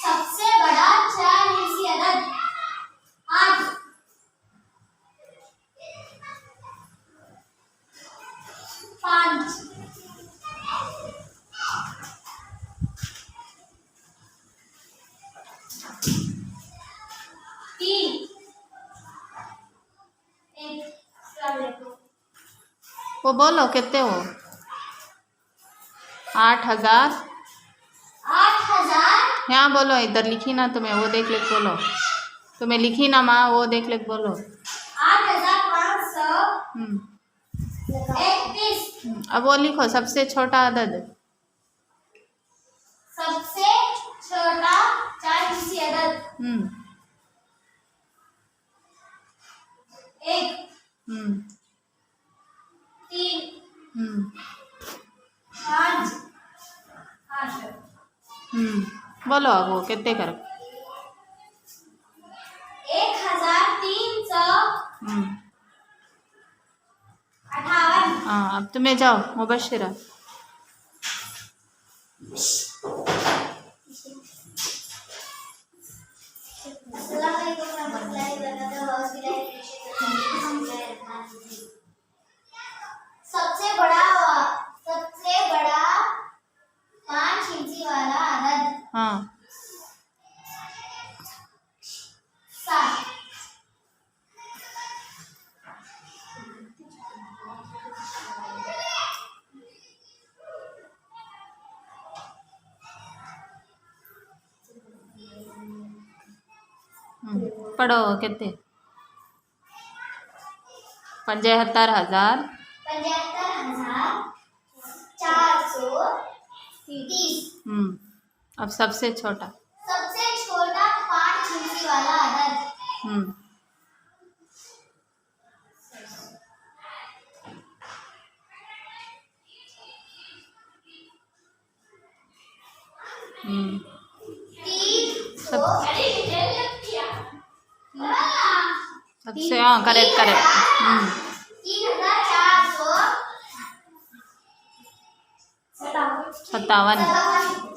सबसे बड़ा 4 हिस्सी अदद 8 5 3 1 वो बोलो कितने हो 8,000 8,000 यहाँ बोलो इधर लिखी ना तुम्हें वो देख लेके बोलो तुम्हें लिखी ना माँ वो देख लेके बोलो 8,531 अब वो लिखो सबसे छोटा अदद सबसे छोटा 4 हिस्सी अदद 1 3 5 8 बोलो अब वो कितने कर 1,358 हाँ अब तुम्हें जाओ मुबशिरा सबसे बड़ा 5 इंची वाला अदद हाँ 7 पढ़ो कितने 75,000 75,430 अब सबसे छोटा 5 इंची वाला अदद 300 सबसे हाँ करेक्ट 3,457